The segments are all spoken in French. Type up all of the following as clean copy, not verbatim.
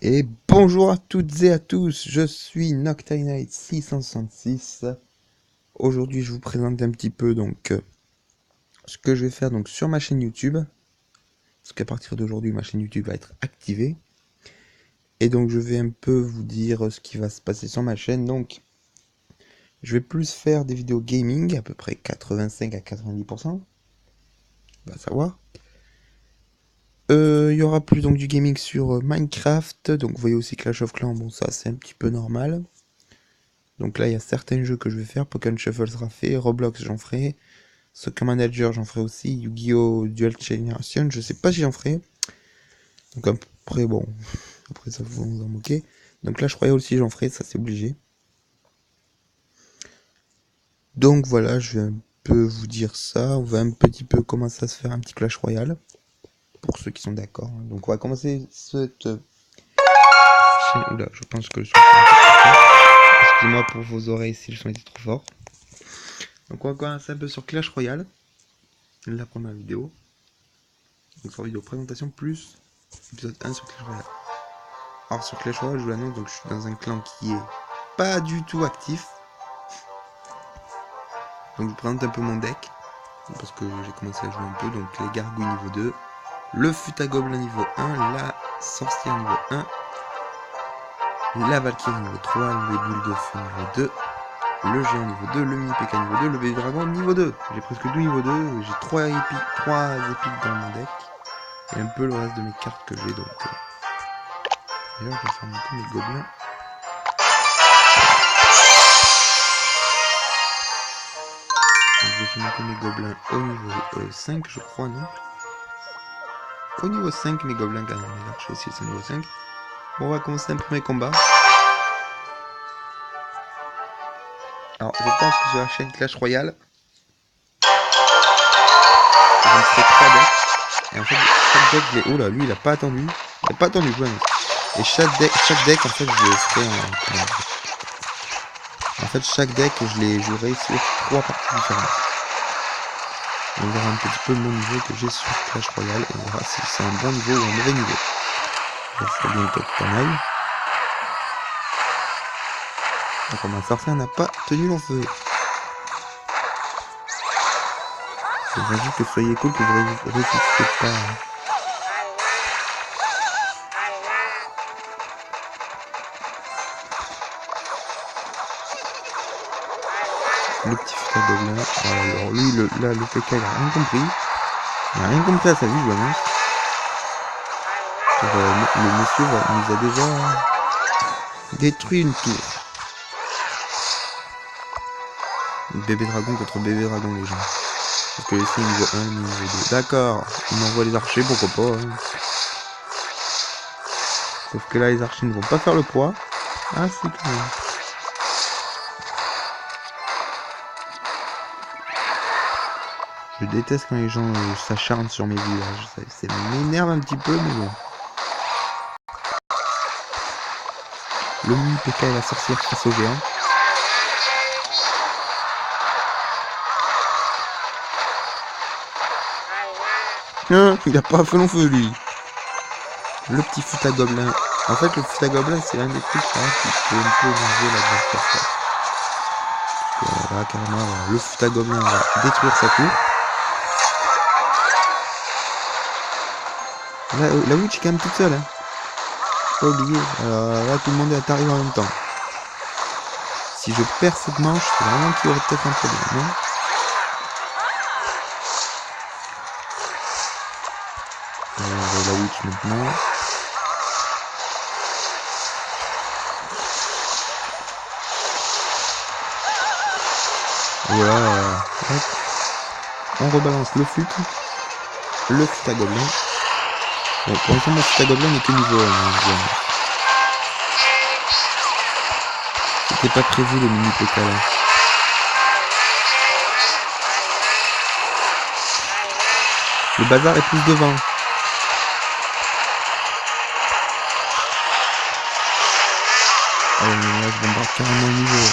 Et bonjour à toutes et à tous, je suis Nocturnite 666. Aujourd'hui je vous présente un petit peu ce que je vais faire sur ma chaîne YouTube. Parce qu'à partir d'aujourd'hui ma chaîne YouTube va être activée. Et donc je vais un peu vous dire ce qui va se passer sur ma chaîne. Donc je vais plus faire des vidéos gaming, à peu près 85 à 90%. On va savoir. Il y aura plus du gaming sur Minecraft. Donc vous voyez aussi Clash of Clans, bon ça c'est un petit peu normal. Donc là, il y a certains jeux que je vais faire. Pokémon Shuffle sera fait. Roblox, j'en ferai. Soccer Manager, j'en ferai aussi. Yu-Gi-Oh! Dual Generation, je sais pas si j'en ferai. Donc après, bon. Après, ça vous en moquer. Donc là, je croyais aussi j'en ferai. Ça, c'est obligé. Donc voilà, je vais un peu vous dire ça. On va un petit peu commencer à se faire un petit Clash Royale. Pour ceux qui sont d'accord. Donc on va commencer cette chaîne. Oula, je pense que le son est un peu trop fort. Excusez-moi pour vos oreilles si le son était trop fort. Donc on va commencer un peu sur Clash Royale. La première vidéo. Donc sur vidéo présentation plus épisode 1 sur Clash Royale. Alors sur Clash Royale, je vous l'annonce, donc je suis dans un clan qui est pas du tout actif. Donc je vous présente un peu mon deck. Parce que j'ai commencé à jouer un peu. Donc les gargouilles niveau 2. Le Futagoblin niveau 1. La sorcière niveau 1. La Valkyrie niveau 3. Les boules de feu niveau 2. Le géant niveau 2. Le mini PK niveau 2. Le bébé dragon niveau 2. J'ai presque tout niveau 2. J'ai 3 épiques dans mon deck. Et un peu le reste de mes cartes que j'ai donc. Et là je vais faire monter mes gobelins. Donc, je vais faire monter mes gobelins au niveau 5 je crois, non? Au niveau 5 mes gobelins quand même, les archers aussi c'est au niveau 5. Bon, on va commencer un premier combat. Alors je pense que sur la chaîne Clash Royale, je me ferai 3 decks. Et en fait chaque deck je l'ai... Oh là, lui il a pas attendu. Il a pas attendu, je Et chaque deck en fait je le ferai en fait chaque deck je les jouerai sur 3 parties différentes. On verra un petit peu mon niveau que j'ai sur Clash Royale et on verra si c'est un bon niveau ou un mauvais niveau. Ça serait bientôt pas mal. Donc ma sorcière n'a pas tenu long feu. J'aimerais juste que vous soyez cool, que vous résistiez pas. Le petit Futagoblin. Alors lui, le PK, il a rien compris. Il a rien compris à sa vie, je l'annonce. Le monsieur nous a déjà détruit une tour. Bébé dragon contre bébé dragon, les gens. Parce que ici, niveau 1, niveau 2. D'accord, on envoie les archers, pourquoi pas. Hein. Sauf que là, les archers ne vont pas faire le poids. Ah, c'est quand même. Je déteste quand les gens s'acharnent sur mes villages. Ça m'énerve un petit peu, mais bon. Le mini PK et la sorcière face au géant. Non, il a pas fait long feu lui. Le petit Futagoblin. En fait, le Futagoblin, c'est l'un des trucs qui peut un peu manger l'adversaire. Là, carrément, le Futagoblin va détruire sa tour. Là, la Witch est quand même toute seule. Hein. Pas oublié. Alors là, tout le monde est arrivé en même temps. Si je perds cette manche, c'est vraiment qu'il y aurait peut-être un problème. Non ? La Witch maintenant. Voilà. Hop. On rebalance le fut. Le Futagoblin. Bon, pour l'instant, mon Futagoblin n'est que niveau 1. C'était pas prévu le mini PK là. Le bazar est plus devant. Oh mais là je bombarde carrément le niveau.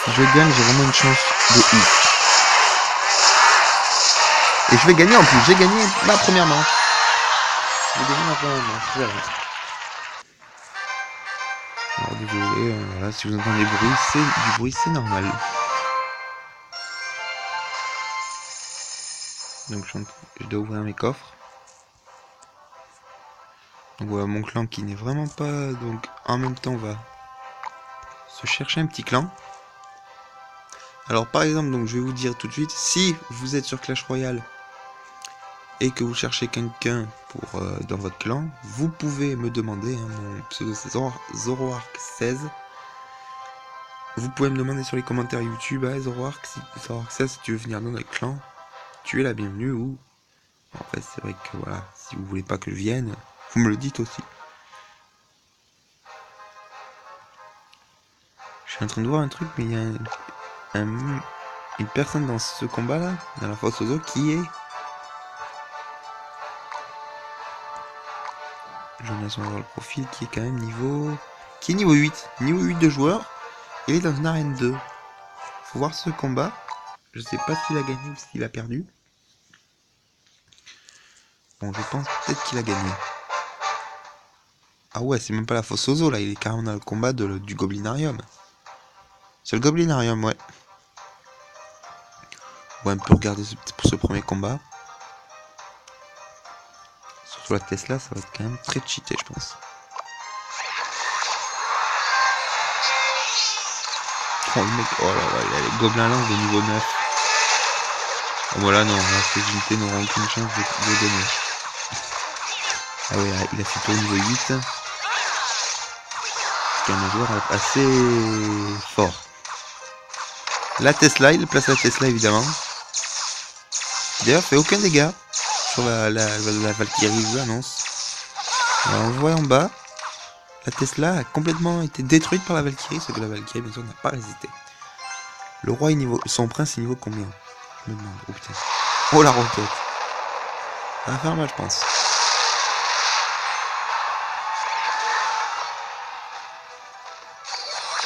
Si je gagne, j'ai vraiment une chance de ouf. Et je vais gagner en plus, j'ai gagné ma première manche. vous donner un peu c'est jamais. Alors désolé, voilà, si vous entendez du bruit, c'est normal. Donc je dois ouvrir mes coffres. Donc voilà mon clan qui n'est vraiment pas... Donc en même temps on va se chercher un petit clan. Alors par exemple, donc je vais vous dire tout de suite, si vous êtes sur Clash Royale et que vous cherchez quelqu'un pour dans votre clan, vous pouvez me demander, hein, mon pseudo c'est Zoroark16. Vous pouvez me demander sur les commentaires YouTube, ah, Zoroark16, si tu veux venir dans notre clan, tu es la bienvenue ou... Après c'est vrai que voilà, si vous voulez pas que je vienne, vous me le dites aussi. Je suis en train de voir un truc, mais il y a une personne dans ce combat là, dans la fosse aux eaux, qui est... J'en ai sur le profil qui est quand même niveau... Qui est niveau 8. Niveau 8 de joueur. Il est dans une arène 2. Faut voir ce combat. Je sais pas s'il a gagné ou s'il a perdu. Bon, je pense peut-être qu'il a gagné. Ah ouais, c'est même pas la fosse aux eaux là. Il est carrément dans le combat du Goblinarium. C'est le Goblinarium, ouais. On va un peu regarder pour ce premier combat. Surtout la Tesla, ça va être quand même très cheaté, je pense. Oh le mec, oh là là, il a les gobelins lance de niveau 9. Oh, voilà, non, là, ces unités n'auront aucune chance de gagner. Ah ouais, il a fait tour niveau 8. C'est un joueur assez fort. La Tesla, il place la Tesla évidemment. D'ailleurs, fait aucun dégât sur la Valkyrie, je l'annonce. Alors, on le voit en bas. La Tesla a complètement été détruite par la Valkyrie, ce que la Valkyrie, bien sûr, n'a pas résisté. Le roi est niveau... Son prince est niveau combien? Je me demande. Oh putain. Oh la roquette. Ça va faire mal, je pense.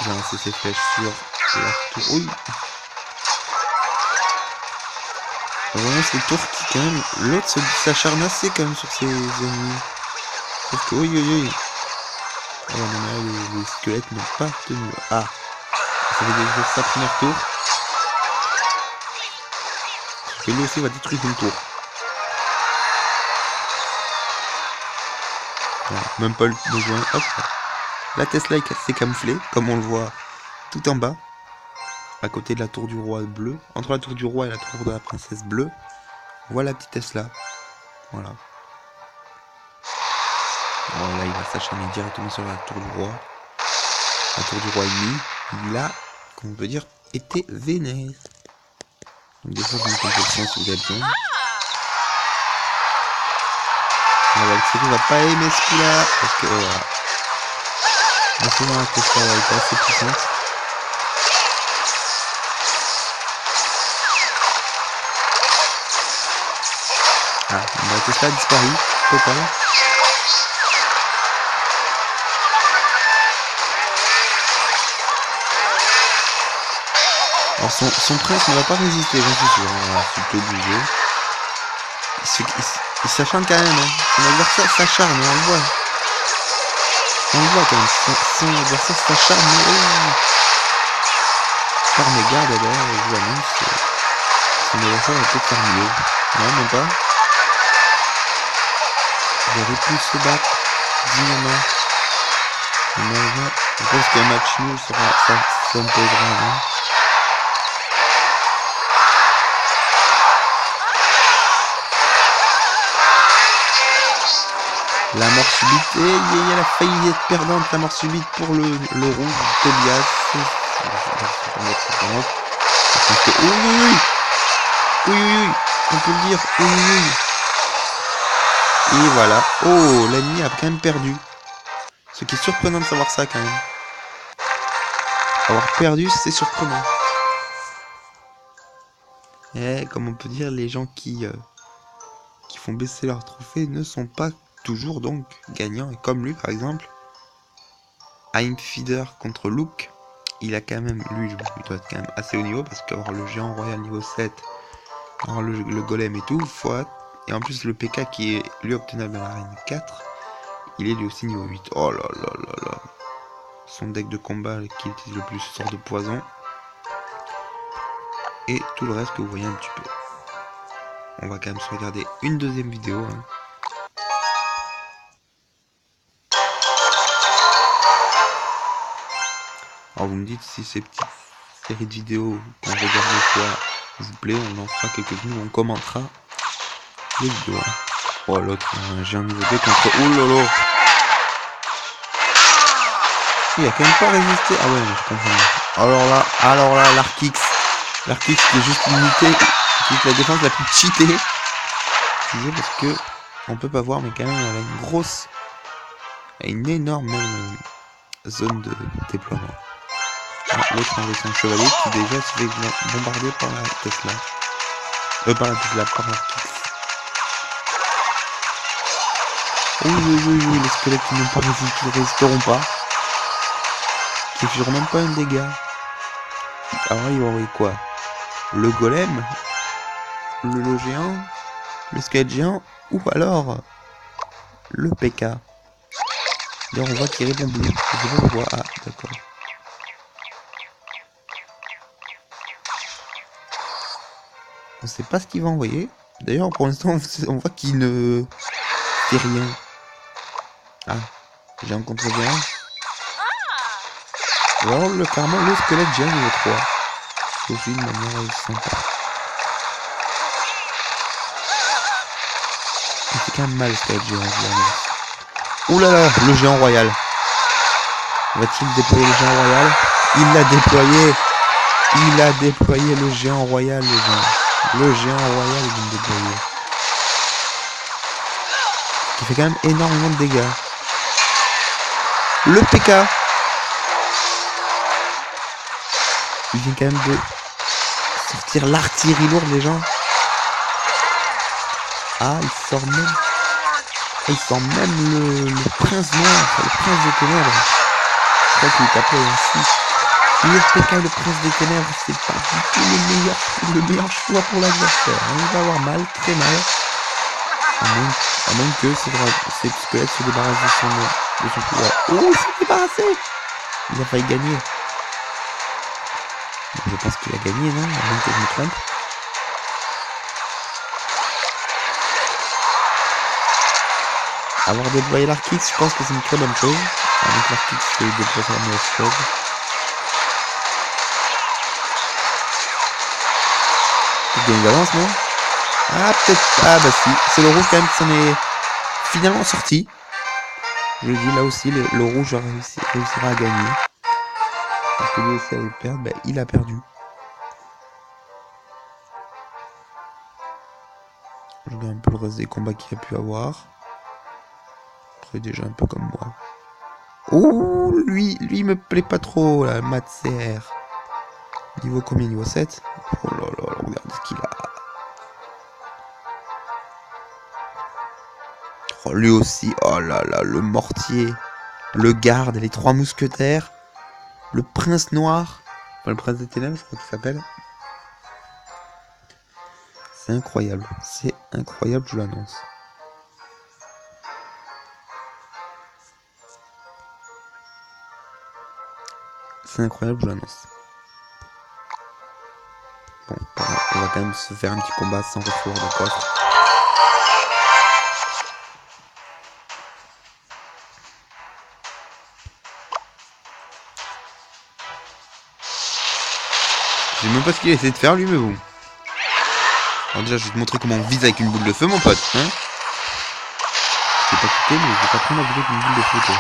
Il va lancer ses flèches sur la tour. Oui. Vraiment, c'est tour qui, quand même... L'autre s'acharne assez, quand même, sur ses ennemis. Sauf que... Oui, oui, oui. Oh non, mais là, les squelettes n'ont pas tenu. Ah. Ça veut dire sa première tour. Et lui aussi va détruire une tour. Voilà, même pas besoin. Hop. La Tesla s'est camouflée, comme on le voit tout en bas. À côté de la tour du roi bleu. Entre la tour du roi et la tour de la princesse bleue. On voit la petite Tesla. Voilà. Bon, là, il va s'acharner directement sur la tour du roi. La tour du roi ennemi. Il a, comme on peut dire, été vénère. Donc des fois, je me compétition si vous êtes bien. La Valkyrie va pas aimer ce coup-là. Parce que, voilà. En ce moment, la Tesla va être assez puissante. Ah, la Tesla a disparu. Total. Alors son prince ne va pas résister, j'en suis sûr. Voilà, c'est plutôt obligé. Il s'acharne quand même. Hein. Son adversaire s'acharne, on le voit. On le voit quand même. Son adversaire s'acharne. Oh. Par mes gardes d'ailleurs, je vous annonce. Son adversaire va peut-être faire mieux. Non, même pas. Il aurait pu se battre dignement. Mais je pense qu'un match nul ça me posera. Hein. La mort subite, et elle a failli être perdante, la mort subite pour le rouge, Tobias. Oui, on peut le dire, oui. Et voilà, oh, l'ennemi a quand même perdu. Ce qui est surprenant de savoir ça quand même. Avoir perdu, c'est surprenant. Et comme on peut dire, les gens qui font baisser leur trophée ne sont pas toujours donc gagnant, et comme lui par exemple, I'm Feeder contre Luke, il a quand même, lui il doit être quand même assez haut niveau, parce qu'avoir le géant royal niveau 7, avoir le golem et tout, Et en plus, le PK qui est lui obtenable dans l'arène 4, il est lui aussi niveau 8. Oh là là là là. Son deck de combat qui utilise le plus sort de poison. Et tout le reste que vous voyez un petit peu. On va quand même se regarder une deuxième vidéo. Hein. Alors vous me dites si ces petites séries de vidéos qu'on regarde des fois vous plaît, on en fera quelques-unes, on commentera les vidéos. Hein. Oh l'autre, j'ai un niveau 2 contre... Oh là là. Il a quand même pas résisté. Ah ouais, je comprends. Alors là, l'Arkix. L'Arkix qui est juste une unité, qui est la défense la plus cheatée. Je disais parce que on peut pas voir, mais quand même elle a une grosse, une énorme zone de déploiement. L'autre avec son chevalier qui déjà se fait bombarder par la Tesla. Par l'Arkix. Oui, les squelettes qui n'ont pas résisté, qui ne résisteront pas. Qui ne firent même pas un dégât. Alors ils vont envoyer quoi? Le golem? Le géant? Le squelette géant? Ou alors le PK? D'ailleurs on voit qu'il répond bleu. Je sais pas pourquoi. Ah d'accord. On sait pas ce qu'il va envoyer. D'ailleurs pour l'instant on voit qu'il ne fait rien. Ah, j'ai rencontré géant. Ou alors carrément le squelette géant niveau 3. C'est aussi une manière sympa. Il fait quand même mal ce squelette géant. Ouh là là, le géant royal. Va-t-il déployer le géant royal? Il l'a déployé. Il a déployé le géant royal, les gens. Le géant royal, il vient de déployer. Il fait quand même énormément de dégâts. Le PK. Il vient quand même de sortir l'artillerie lourde, les gens. Ah, il sort même le prince noir, le prince des ténèbres. Je crois qu'il est appelé ainsi. Le PK, le prince des ténèbres, c'est pas du tout le meilleur choix pour l'adversaire. Il va avoir mal, très mal. À moins que ces squelettes se débarrassent de son pouvoir. Oh, il s'est débarrassé. Il a failli gagner. Je pense qu'il a gagné, non? À moins que je me trompe. Avoir déployé l'Arkix, je pense que c'est une très bonne chose. Avec l'Arkix, je vais déployer la mauvaise chose. Il gagne d'avance, non? Ah, peut-être. Ah, bah si. C'est le rouge quand même qui s'en est finalement sorti. Je le dis, là aussi, le rouge réussira à gagner. Parce que lui aussi allait perdre, bah il a perdu. Je regarde un peu le reste des combats qu'il a pu avoir. C'est déjà un peu comme moi. Oh, lui il me plaît pas trop, là, Matser. Niveau combien? Niveau 7? Oh là là, regardez ce qu'il a. Oh, lui aussi, oh là là, le mortier, le garde, les 3 mousquetaires, le prince noir, enfin, le prince des ténèbres, je crois qu'il s'appelle. C'est incroyable, je l'annonce. C'est incroyable, je l'annonce. Bon, on va quand même se faire un petit combat sans retour de coffre. Je sais même pas ce qu'il a essayé de faire lui, mais bon. Alors déjà, je vais te montrer comment on vise avec une boule de feu, mon pote. Hein, je vais pas quitter, mais je vais pas prendre la boule avec une boule de feu, toi.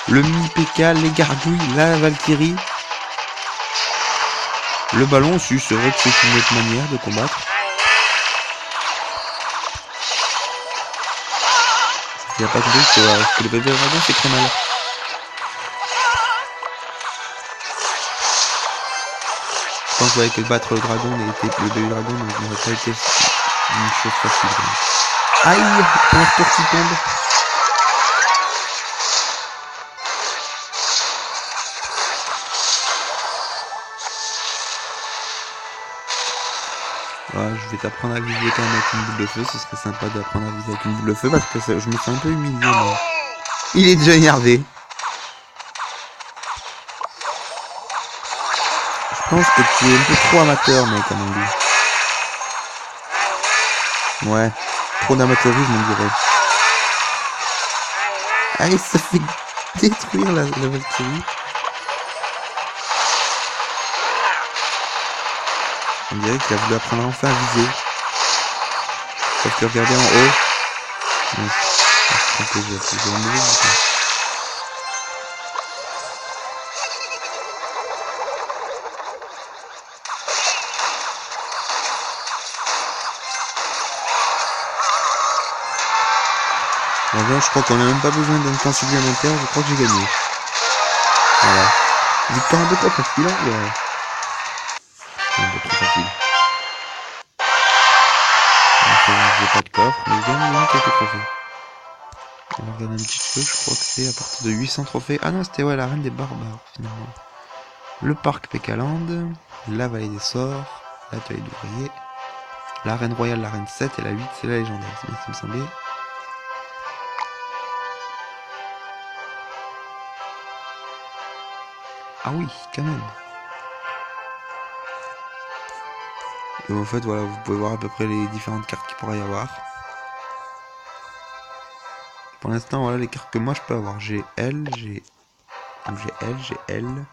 Le mini PK, les gargouilles, la Valkyrie. Le ballon aussi, c'est vrai que c'est une autre manière de combattre. Il n'y a pas de doute que le bébé dragon fait très mal. Je pense que battre le dragon le bébé dragon n'aurait pas été une chose facile. Aïe, un tour qui tombe. Ouais, je vais t'apprendre à viser quand même avec une boule de feu. Ce serait sympa d'apprendre à viser avec une boule de feu parce que je me sens un peu humilié. Moi. Il est déjà énervé. Je pense que tu es un peu trop amateur, mec, à mon goût. Ouais, trop d'amateurisme, on dirait. Ah, il se fait détruire la Valkyrie. On dirait qu'il a voulu apprendre enfin à viser. Sauf que regardez en haut. Non, c'est un peu j'ai un mauvais bouton. Maintenant, je crois qu'on n'a même pas besoin d'un temps supplémentaire. Je crois que j'ai gagné. Voilà. Victoire un peu trop facile, hein, ouais. Un peu trop facile. J'ai pas de coffre, mais j'ai bien quelques trophées. On va regarder un petit peu, je crois que c'est à partir de 800 trophées. Ah non, c'était ouais, la reine des barbares, finalement. Le parc Pécaland, la vallée des sorts, l'atelier d'ouvrier, la reine royale, la reine 7 et la 8, c'est la légendaire, c'est bien ce qui me semblait. Ah oui, quand même. Et en fait, voilà, vous pouvez voir à peu près les différentes cartes qu'il pourrait y avoir. Pour l'instant, voilà les cartes que moi je peux avoir. J'ai L, j'ai L,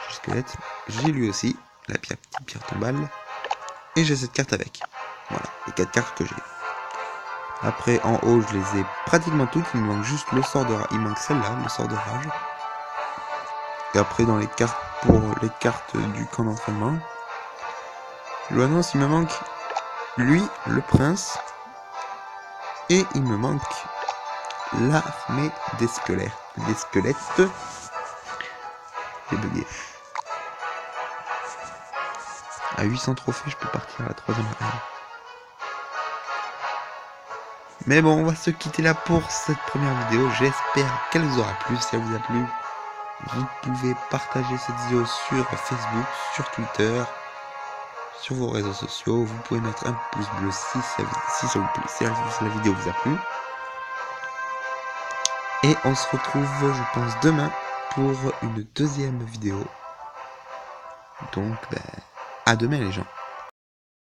j'ai squelette. J'ai lui aussi, la petite pierre tombale. Et j'ai cette carte avec. Voilà, les 4 cartes que j'ai. Après, en haut, je les ai pratiquement toutes. Il me manque juste le sort de rage. Il manque celle-là, le sort de rage. Et après, dans les cartes, pour les cartes du camp d'entraînement, je vous annonce, il me manque lui, le prince. Et il me manque l'armée des squelettes. Des squelettes. J'ai bugué. À 800 trophées, je peux partir à la 3ème arène. Mais bon, on va se quitter là pour cette première vidéo. J'espère qu'elle vous aura plu. Si elle vous a plu, vous pouvez partager cette vidéo sur Facebook, sur Twitter, sur vos réseaux sociaux. Vous pouvez mettre un pouce bleu si la vidéo vous a plu. Et on se retrouve, je pense, demain pour une deuxième vidéo. Donc, à demain les gens.